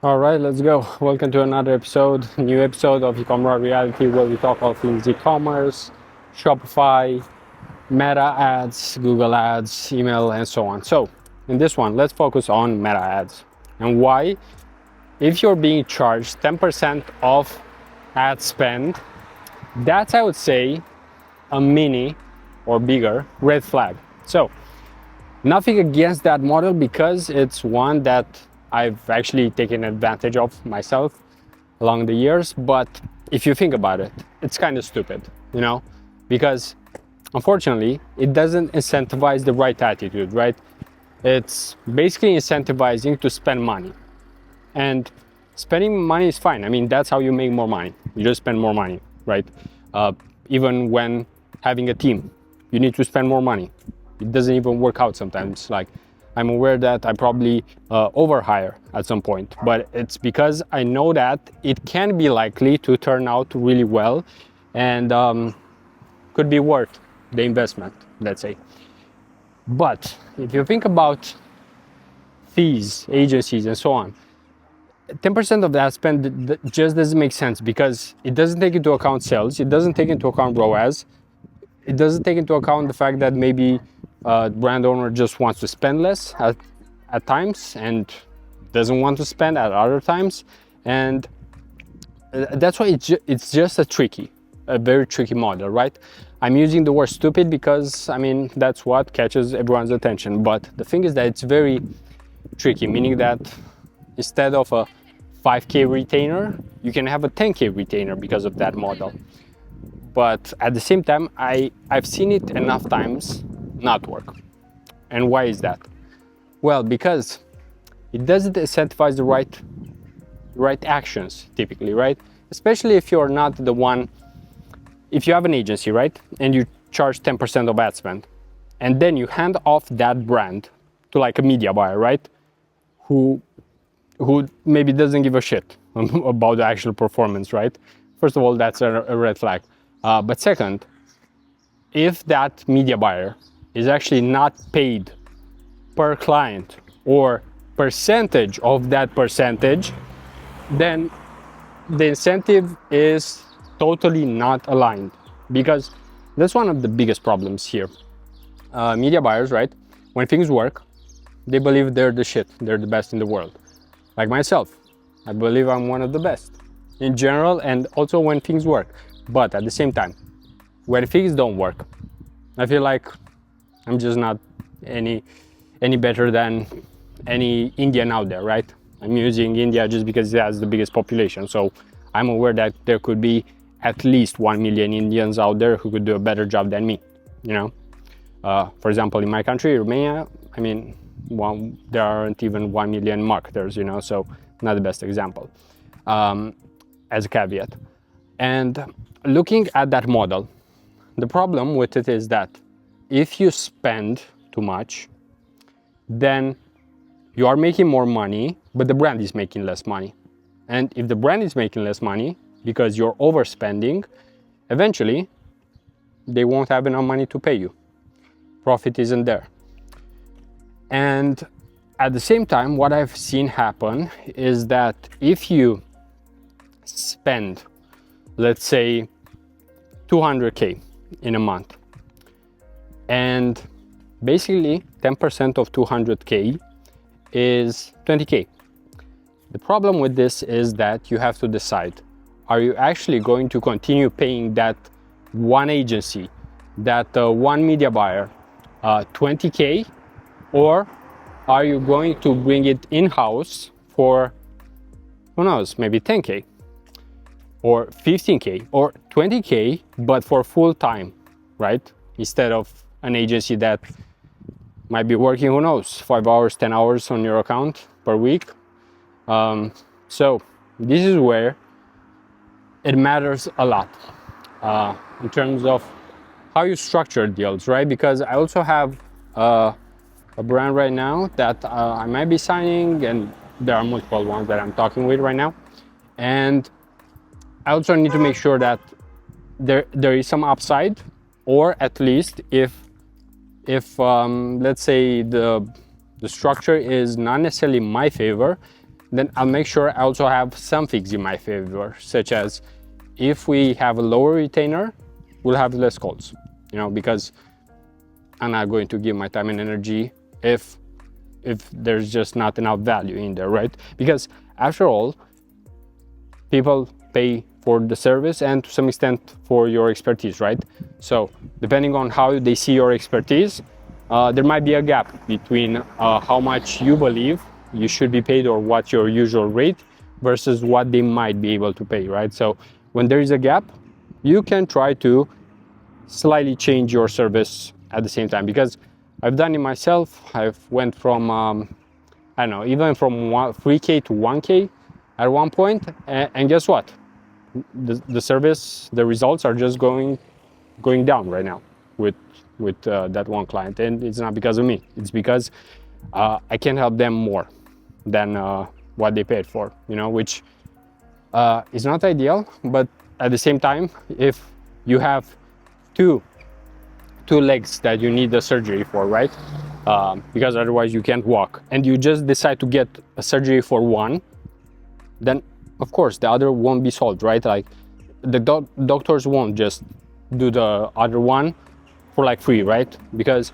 All right, let's go. Welcome to another episode, new episode of eCom Reality, where we talk all things e-commerce, Shopify, Meta ads, Google ads, email, and so on. So, in this one, let's focus on Meta ads and why, if you're being charged 10% of ad spend, that's, I would say, a mini or bigger red flag. So, nothing against that model because it's one that I've actually taken advantage of myself along the years. But if you think about it, it's kind of stupid, because unfortunately it doesn't incentivize the right attitude, right? It's basically incentivizing to spend money. And spending money is fine. I mean, that's how you make more money. You just spend more money, right? Even when having a team, you need to spend more money. It doesn't even work out sometimes. Like, I'm aware that I probably overhire at some point, but it's because I know that it can be likely to turn out really well and could be worth the investment, let's say. But if you think about fees, agencies, and so on, 10% of that spend just doesn't make sense because it doesn't take into account sales, it doesn't take into account ROAS, it doesn't take into account the fact that maybe brand owner just wants to spend less at times and doesn't want to spend at other times. And that's why it's just a very tricky model, right? I'm using the word stupid because, I mean, that's what catches everyone's attention. But the thing is that it's very tricky, meaning that instead of a 5K retainer, you can have a 10K retainer because of that model. But at the same time, I've seen it enough times not work. And why is that? Well, because it doesn't incentivize the right actions typically, right? Especially if you're not the one, if you have an agency, right? And you charge 10% of ad spend, and then you hand off that brand to like a media buyer, right? Who maybe doesn't give a shit about the actual performance, right? First of all, that's a red flag. But second, if that media buyer is actually not paid per client or percentage of that percentage, then the incentive is totally not aligned, because that's one of the biggest problems here. Media buyers, right? When things work, they believe they're the shit, they're the best in the world. Like myself, I believe I'm one of the best in general and also when things work. But at the same time, when things don't work, I feel like I'm just not any better than any Indian out there, right? I'm using India just because it has the biggest population. So I'm aware that there could be at least 1 million Indians out there who could do a better job than me, For example, in my country, Romania, I mean, there aren't even 1 million marketers, so not the best example, as a caveat. And looking at that model, the problem with it is that if you spend too much, then you are making more money, but the brand is making less money. And if the brand is making less money because you're overspending, eventually they won't have enough money to pay you. Profit isn't there. And at the same time, what I've seen happen is that if you spend, let's say, 200K in a month, and basically 10% of 200K is 20K. The problem with this is that you have to decide, are you actually going to continue paying that one agency, that one media buyer 20K, or are you going to bring it in-house for, who knows, maybe 10K or 15K or 20K, but for full time, right? Instead of an agency that might be working, who knows, 5 hours, 10 hours on your account per week. So this is where it matters a lot in terms of how you structure deals, right? Because I also have a brand right now that I might be signing, and there are multiple ones that I'm talking with right now. And I also need to make sure that there is some upside, or at least if let's say the structure is not necessarily my favor, then I'll make sure I also have some things in my favor, such as if we have a lower retainer, we'll have less calls, because I'm not going to give my time and energy if there's just not enough value in there, right? Because after all, people pay for the service and to some extent for your expertise, right? So depending on how they see your expertise, there might be a gap between how much you believe you should be paid or what's your usual rate versus what they might be able to pay, right? So when there is a gap, you can try to slightly change your service at the same time, because I've done it myself. I've went from I don't know, even from 3K to 1K at one point, and guess what? The service, the results are just going down right now with that one client, and it's not because of me. It's because I can help them more than what they paid for, which is not ideal. But at the same time, if you have two legs that you need the surgery for, right? Because otherwise you can't walk, and you just decide to get a surgery for one, then of course the other won't be solved, right? Like the doctors won't just do the other one for like free, right? Because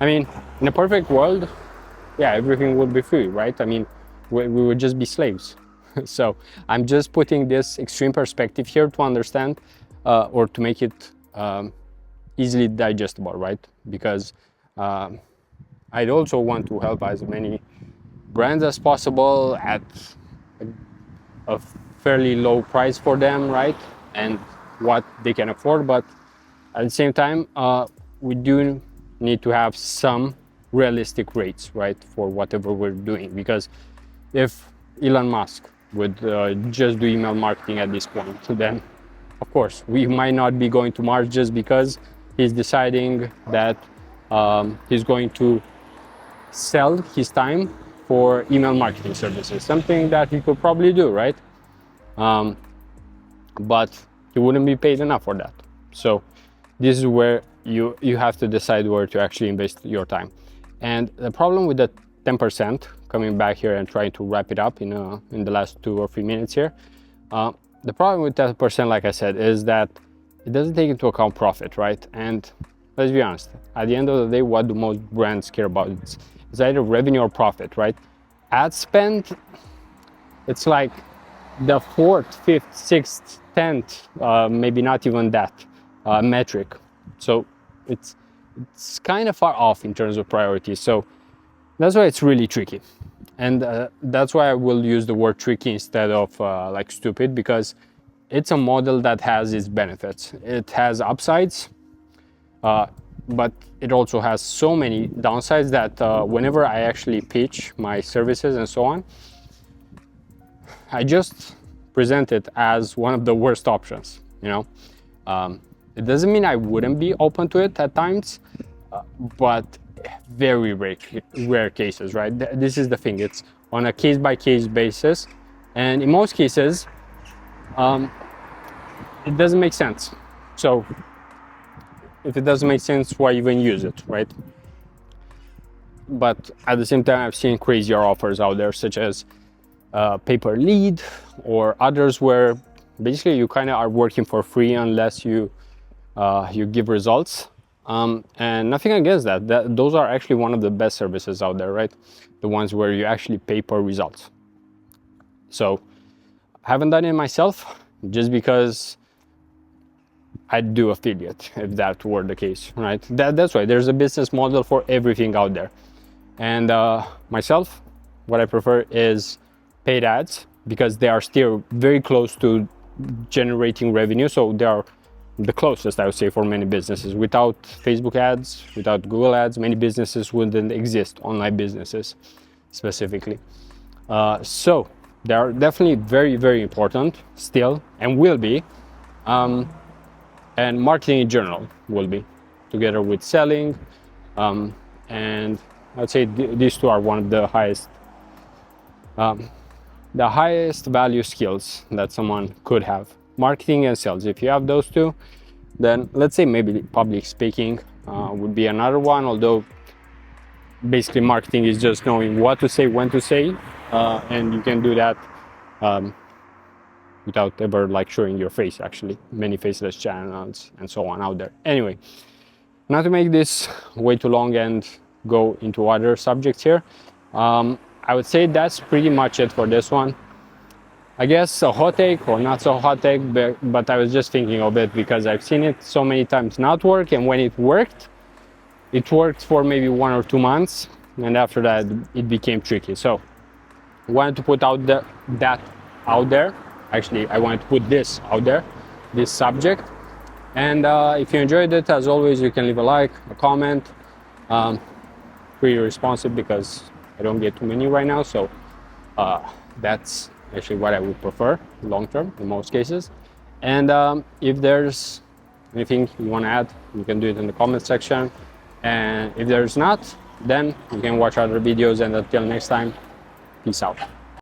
I mean, in a perfect world, yeah, everything would be free, right? I mean, we would just be slaves. So I'm just putting this extreme perspective here to understand or to make it easily digestible, right? Because I'd also want to help as many brands as possible at a fairly low price for them, right? And what they can afford. But at the same time, we do need to have some realistic rates, right, for whatever we're doing. Because if Elon Musk would just do email marketing at this point, then of course we might not be going to Mars just because he's deciding that he's going to sell his time for email marketing services, something that he could probably do, right? But he wouldn't be paid enough for that. So this is where you have to decide where to actually invest your time. And the problem with the 10%, coming back here and trying to wrap it up in the last 2 or 3 minutes here, the problem with 10%, like I said, is that it doesn't take into account profit, right? And let's be honest, at the end of the day, what do most brands care about? It's either revenue or profit, right? Ad spend, it's like the 4th, 5th, 6th, 10th, maybe not even that metric. So it's kind of far off in terms of priorities. So that's why it's really tricky. And that's why I will use the word tricky instead of like stupid, because it's a model that has its benefits. It has upsides, but it also has so many downsides that whenever I actually pitch my services and so on, I just present it as one of the worst options, It doesn't mean I wouldn't be open to it at times, but very rare cases, right? This is the thing. It's on a case-by-case basis, and in most cases, it doesn't make sense. So if it doesn't make sense, why even use it, right? But at the same time, I've seen crazier offers out there, such as pay-per-lead or others, where basically you kind of are working for free unless you give results. And nothing against that. Those are actually one of the best services out there, right? The ones where you actually pay per results. So I haven't done it myself just because I'd do affiliate if that were the case, right? That's why there's a business model for everything out there. And myself, what I prefer is paid ads, because they are still very close to generating revenue. So they are the closest, I would say, for many businesses. Without Facebook ads, without Google ads, many businesses wouldn't exist, online businesses specifically. So they are definitely very, very important still, and will be. And marketing in general will be, together with selling. And I'd say these two are one of the highest value skills that someone could have. Marketing and sales. If you have those two, then let's say maybe public speaking would be another one, although basically marketing is just knowing what to say, when to say, and you can do that without ever like showing your face. Actually, many faceless channels and so on out there. Anyway, not to make this way too long and go into other subjects here, I would say that's pretty much it for this one. I guess a hot take or not so hot take, but I was just thinking of it because I've seen it so many times not work, and when it worked for maybe 1 or 2 months, and after that it became tricky. So I wanted to put that out there. Actually, I wanted to put this out there, this subject. And if you enjoyed it, as always, you can leave a like, a comment. Pretty responsive because I don't get too many right now, so that's actually what I would prefer long term in most cases. And if there's anything you want to add, you can do it in the comment section. And if there's not, then you can watch other videos. And until next time, peace out.